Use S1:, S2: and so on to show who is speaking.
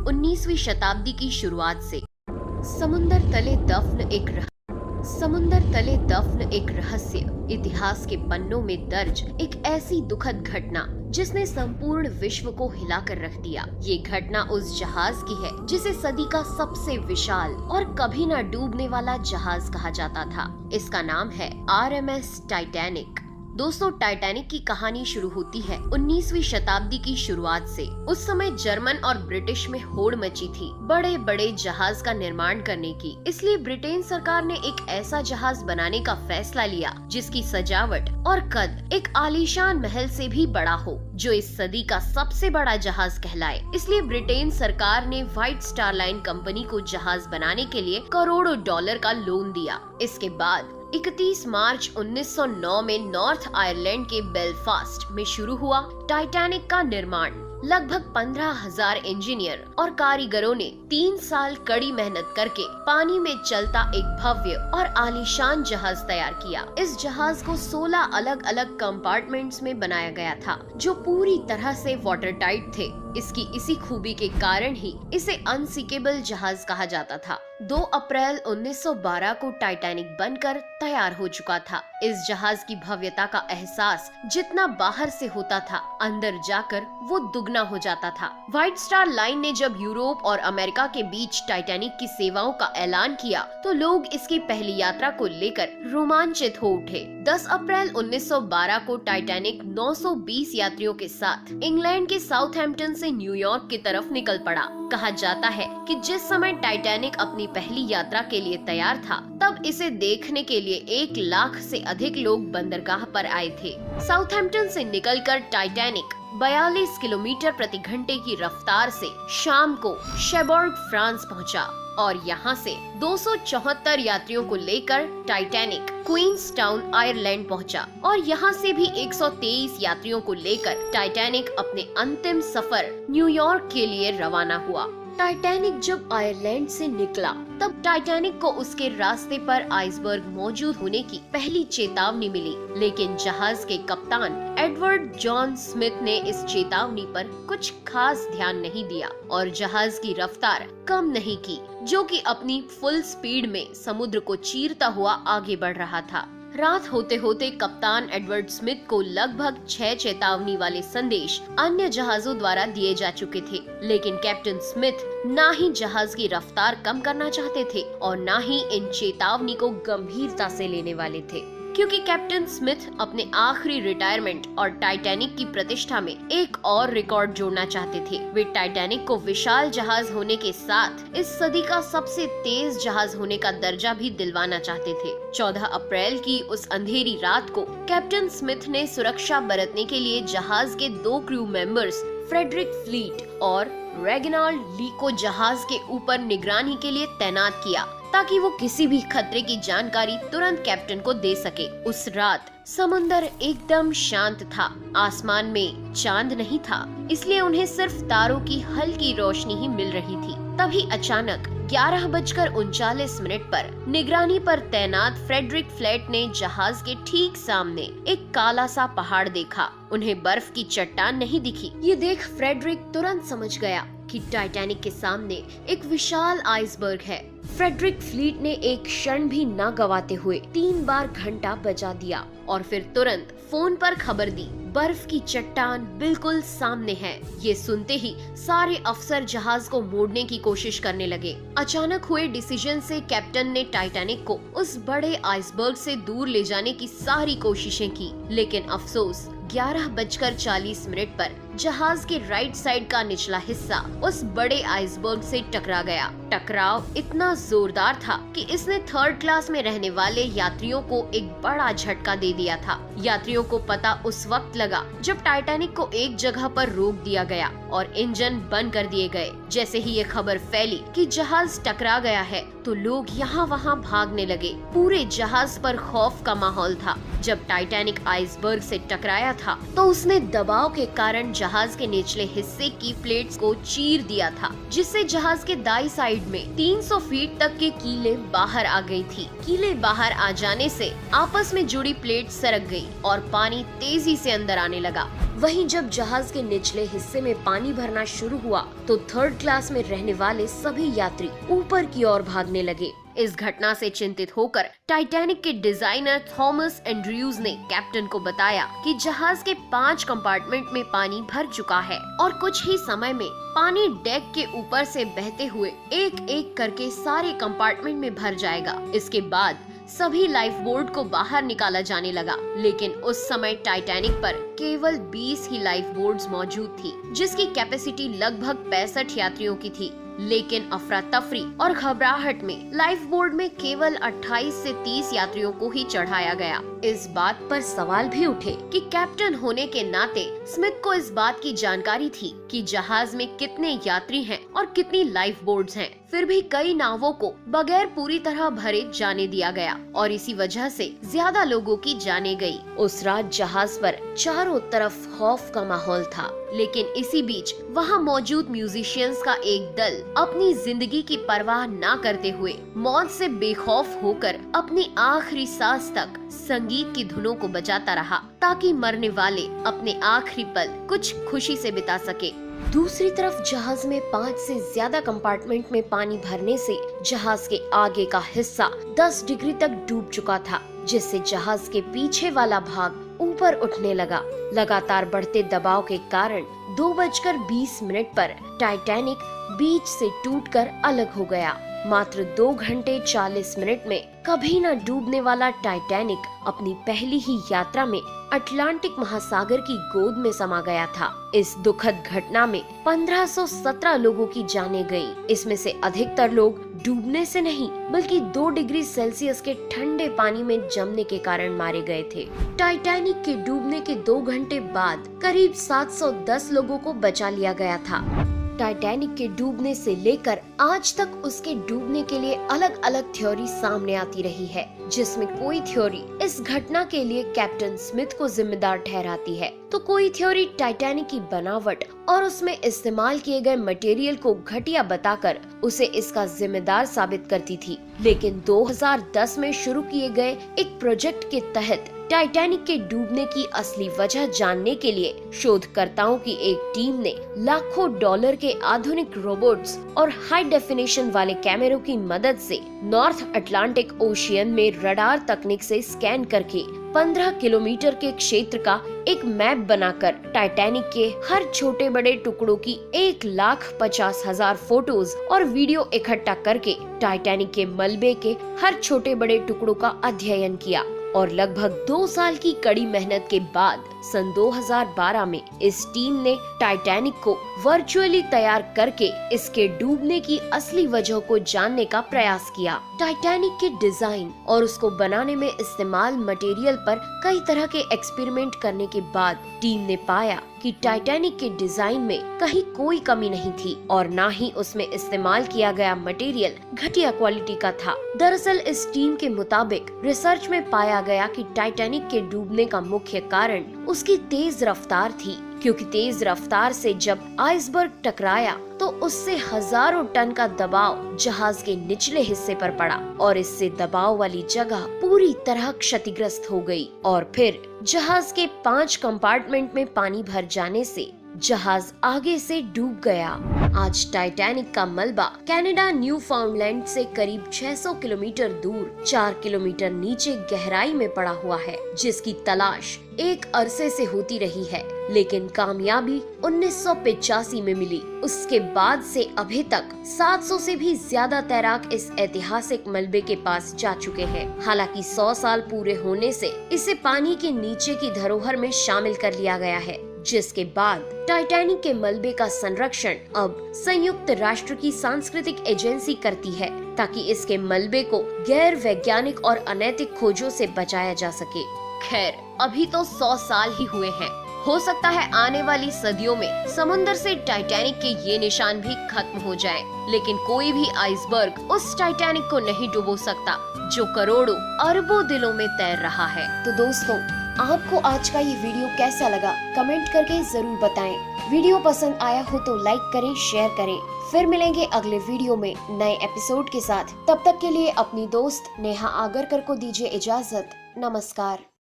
S1: 19वीं शताब्दी की शुरुआत से समुंदर तले दफन एक रहस्य, इतिहास के पन्नों में दर्ज एक ऐसी दुखद घटना जिसने संपूर्ण विश्व को हिलाकर रख दिया। ये घटना उस जहाज की है जिसे सदी का सबसे विशाल और कभी न डूबने वाला जहाज कहा जाता था। इसका नाम है RMS टाइटैनिक। दोस्तों, टाइटैनिक की कहानी शुरू होती है 19वीं शताब्दी की शुरुआत से। उस समय जर्मन और ब्रिटिश में होड़ मची थी बड़े बड़े जहाज का निर्माण करने की। इसलिए ब्रिटेन सरकार ने एक ऐसा जहाज बनाने का फैसला लिया जिसकी सजावट और कद एक आलीशान महल से भी बड़ा हो, जो इस सदी का सबसे बड़ा जहाज कहलाए। इसलिए ब्रिटेन सरकार ने व्हाइट स्टार लाइन कंपनी को जहाज बनाने के लिए करोड़ों डॉलर का लोन दिया। इसके बाद 31 मार्च 1909 में नॉर्थ आयरलैंड के बेलफास्ट में शुरू हुआ टाइटैनिक का निर्माण। लगभग 15,000 इंजीनियर और कारीगरों ने 3 साल कड़ी मेहनत करके पानी में चलता एक भव्य और आलीशान जहाज तैयार किया। इस जहाज को 16 अलग अलग कंपार्टमेंट्स में बनाया गया था, जो पूरी तरह से वाटर टाइट थे। इसकी इसी खूबी के कारण ही इसे अनसिंकेबल जहाज कहा जाता था। 2 अप्रैल 1912 को टाइटैनिक बनकर तैयार हो चुका था। इस जहाज की भव्यता का एहसास जितना बाहर से होता था, अंदर जाकर वो दुगना हो जाता था। व्हाइट स्टार लाइन ने जब यूरोप और अमेरिका के बीच टाइटैनिक की सेवाओं का ऐलान किया तो लोग इसकी पहली यात्रा को लेकर रोमांचित हो उठे। 10 अप्रैल 1912 को टाइटैनिक 920 यात्रियों के साथ इंग्लैंड के साउथहैम्पटन से न्यूयॉर्क की तरफ निकल पड़ा। कहा जाता है कि जिस समय टाइटैनिक अपनी पहली यात्रा के लिए तैयार था, तब इसे देखने के लिए 1 लाख से अधिक लोग बंदरगाह पर आए थे। साउथहैम्पटन से निकलकर टाइटैनिक 42 किलोमीटर प्रति घंटे की रफ्तार से शाम को शेबर्ग, फ्रांस पहुंचा और यहां से 274 यात्रियों को लेकर टाइटैनिक क्वींसटाउन, आयरलैंड पहुंचा और यहां से भी 123 यात्रियों को लेकर टाइटैनिक अपने अंतिम सफर न्यूयॉर्क के लिए रवाना हुआ। टाइटैनिक जब आयरलैंड से निकला तब टाइटैनिक को उसके रास्ते पर आइसबर्ग मौजूद होने की पहली चेतावनी मिली, लेकिन जहाज के कप्तान एडवर्ड जॉन स्मिथ ने इस चेतावनी पर कुछ खास ध्यान नहीं दिया और जहाज की रफ्तार कम नहीं की, जो कि अपनी फुल स्पीड में समुद्र को चीरता हुआ आगे बढ़ रहा था। रात होते होते कप्तान एडवर्ड स्मिथ को लगभग 6 चेतावनी वाले संदेश अन्य जहाजों द्वारा दिए जा चुके थे, लेकिन कैप्टन स्मिथ ना ही जहाज की रफ्तार कम करना चाहते थे और ना ही इन चेतावनी को गंभीरता से लेने वाले थे, क्योंकि कैप्टन स्मिथ अपने आखिरी रिटायरमेंट और टाइटैनिक की प्रतिष्ठा में एक और रिकॉर्ड जोड़ना चाहते थे। वे टाइटैनिक को विशाल जहाज होने के साथ इस सदी का सबसे तेज जहाज होने का दर्जा भी दिलवाना चाहते थे। 14 अप्रैल की उस अंधेरी रात को कैप्टन स्मिथ ने सुरक्षा बरतने के लिए जहाज के 2 क्रू मेंबर्स फ्रेडरिक फ्लीट और रेगिनाल्ड ली को जहाज के ऊपर निगरानी के लिए तैनात किया, ताकि वो किसी भी खतरे की जानकारी तुरंत कैप्टन को दे सके। उस रात समुंदर एकदम शांत था, आसमान में चांद नहीं था, इसलिए उन्हें सिर्फ तारों की हल्की रोशनी ही मिल रही थी। तभी अचानक 11:39 पर निगरानी पर तैनात फ्रेडरिक फ्लैट ने जहाज के ठीक सामने एक काला सा पहाड़ देखा। उन्हें बर्फ की चट्टान नहीं दिखी। ये देख फ्रेडरिक तुरंत समझ गया कि टाइटैनिक के सामने एक विशाल आइसबर्ग है। फ्रेडरिक फ्लीट ने एक क्षण भी न गवाते हुए 3 बार घंटा बजा दिया और फिर तुरंत फोन पर खबर दी, बर्फ की चट्टान बिल्कुल सामने है। ये सुनते ही सारे अफसर जहाज को मोड़ने की कोशिश करने लगे। अचानक हुए डिसीजन से कैप्टन ने टाइटैनिक को उस बड़े आइसबर्ग से दूर ले जाने की सारी कोशिशें की, लेकिन अफसोस 11:40 पर जहाज के राइट साइड का निचला हिस्सा उस बड़े आइसबर्ग से टकरा गया। टकराव इतना जोरदार था कि इसने 3rd क्लास में रहने वाले यात्रियों को एक बड़ा झटका दे दिया था। यात्रियों को पता उस वक्त लगा जब टाइटैनिक को एक जगह पर रोक दिया गया और इंजन बंद कर दिए गए। जैसे ही ये खबर फैली कि जहाज टकरा गया है, तो लोग यहाँ वहाँ भागने लगे। पूरे जहाज पर खौफ का माहौल था। जब टाइटैनिक आइसबर्ग से टकराया था, तो उसने दबाव के कारण जहाज के निचले हिस्से की प्लेट्स को चीर दिया था, जिससे जहाज के दाई साइड में 300 फीट तक के कीले बाहर आ गई थी। कीले बाहर आ जाने से आपस में जुड़ी प्लेट सरक गई और पानी तेजी से अंदर आने लगा। वहीं जब जहाज के निचले हिस्से में पानी भरना शुरू हुआ तो थर्ड क्लास में रहने वाले सभी यात्री ऊपर की ओर भागने लगे। इस घटना से चिंतित होकर टाइटैनिक के डिजाइनर थॉमस एंड्रयूज ने कैप्टन को बताया कि जहाज के 5 कंपार्टमेंट में पानी भर चुका है और कुछ ही समय में पानी डेक के ऊपर से बहते हुए एक एक करके सारे कंपार्टमेंट में भर जाएगा। इसके बाद सभी लाइफ बोट को बाहर निकाला जाने लगा, लेकिन उस समय टाइटैनिक पर केवल 20 ही लाइफ बोट्स मौजूद थी, जिसकी कैपेसिटी लगभग 65 यात्रियों की थी। लेकिन अफरा तफरी और घबराहट में लाइफ बोट में केवल 28 से 30 यात्रियों को ही चढ़ाया गया। इस बात पर सवाल भी उठे कि कैप्टन होने के नाते स्मिथ को इस बात की जानकारी थी कि जहाज में कितने यात्री हैं और कितनी लाइफ बोट्स हैं। फिर भी कई नावों को बगैर पूरी तरह भरे जाने दिया गया और इसी वजह से ज्यादा लोगों की जाने गई। उस रात जहाज पर चारों तरफ खौफ का माहौल था, लेकिन इसी बीच वहाँ मौजूद म्यूजिशियंस का एक दल अपनी जिंदगी की परवाह न करते हुए मौत से बेखौफ होकर अपनी आखिरी सांस तक संगीत की धुनों को बजाता रहा, ताकि मरने वाले अपने आखिरी पल कुछ खुशी से बिता सके। दूसरी तरफ जहाज में 5 से ज्यादा कंपार्टमेंट में पानी भरने से जहाज के आगे का हिस्सा 10 डिग्री तक डूब चुका था, जिससे जहाज के पीछे वाला भाग ऊपर उठने लगा। लगातार बढ़ते दबाव के कारण 2:20 पर टाइटैनिक बीच से टूटकर अलग हो गया। मात्र 2 घंटे 40 मिनट में कभी न डूबने वाला टाइटैनिक अपनी पहली ही यात्रा में अटलांटिक महासागर की गोद में समा गया था। इस दुखद घटना में 1517 लोगों की जानें गई। इसमें से अधिकतर लोग डूबने से नहीं बल्कि 2 डिग्री सेल्सियस के ठंडे पानी में जमने के कारण मारे गए थे। टाइटैनिक के डूबने के 2 घंटे बाद करीब 710 लोगों को बचा लिया गया था। टाइटैनिक के डूबने से लेकर आज तक उसके डूबने के लिए अलग अलग थ्योरी सामने आती रही है, जिसमें कोई थ्योरी इस घटना के लिए कैप्टन स्मिथ को जिम्मेदार ठहराती है, तो कोई थ्योरी टाइटैनिक की बनावट और उसमें इस्तेमाल किए गए मटेरियल को घटिया बताकर उसे इसका जिम्मेदार साबित करती थी। लेकिन 2010 में शुरू किए गए एक प्रोजेक्ट के तहत टाइटैनिक के डूबने की असली वजह जानने के लिए शोधकर्ताओं की एक टीम ने लाखों डॉलर के आधुनिक रोबोट्स और हाई डेफिनेशन वाले कैमरों की मदद से नॉर्थ अटलांटिक ओशियन में रडार तकनीक से स्कैन करके 15 किलोमीटर के क्षेत्र का एक मैप बनाकर टाइटैनिक के हर छोटे बड़े टुकड़ों की 1,50,000 फोटोज और वीडियो इकट्ठा करके टाइटैनिक के मलबे के हर छोटे बड़े टुकड़ों का अध्ययन किया। और लगभग 2 साल की कड़ी मेहनत के बाद सन 2012 में इस टीम ने टाइटैनिक को वर्चुअली तैयार करके इसके डूबने की असली वजह को जानने का प्रयास किया। टाइटैनिक के डिजाइन और उसको बनाने में इस्तेमाल मटेरियल पर कई तरह के एक्सपेरिमेंट करने के बाद टीम ने पाया कि टाइटैनिक के डिजाइन में कहीं कोई कमी नहीं थी और न ही उसमें इस्तेमाल किया गया मटेरियल घटिया क्वालिटी का था। दरअसल इस टीम के मुताबिक रिसर्च में पाया गया कि टाइटैनिक के डूबने का मुख्य कारण उसकी तेज रफ्तार थी, क्योंकि तेज रफ्तार से जब आइसबर्ग टकराया तो उससे हजारों टन का दबाव जहाज के निचले हिस्से पर पड़ा और इससे दबाव वाली जगह पूरी तरह क्षतिग्रस्त हो गई और फिर जहाज के 5 कंपार्टमेंट में पानी भर जाने से जहाज आगे से डूब गया। आज टाइटैनिक का मलबा कनाडा न्यू फाउंडलैंड से करीब 600 किलोमीटर दूर 4 किलोमीटर नीचे गहराई में पड़ा हुआ है, जिसकी तलाश एक अरसे से होती रही है, लेकिन कामयाबी 1985 में मिली। उसके बाद से अभी तक 700 से भी ज्यादा तैराक इस ऐतिहासिक मलबे के पास जा चुके हैं। हालांकि 100 साल पूरे होने से इसे पानी के नीचे की धरोहर में शामिल कर लिया गया है, जिसके बाद टाइटैनिक के मलबे का संरक्षण अब संयुक्त राष्ट्र की सांस्कृतिक एजेंसी करती है, ताकि इसके मलबे को गैर वैज्ञानिक और अनैतिक खोजों से बचाया जा सके। खैर, अभी तो 100 साल ही हुए हैं। हो सकता है आने वाली सदियों में समुद्र से टाइटैनिक के ये निशान भी खत्म हो जाए, लेकिन कोई भी आइसबर्ग उस टाइटैनिक को नहीं डुबो सकता जो करोड़ों अरबों दिलों में तैर रहा है। तो दोस्तों, आपको आज का ये वीडियो कैसा लगा कमेंट करके जरूर बताएं। वीडियो पसंद आया हो तो लाइक करें, शेयर करें। फिर मिलेंगे अगले वीडियो में नए एपिसोड के साथ। तब तक के लिए अपनी दोस्त नेहा आगरकर को दीजिए इजाजत। नमस्कार।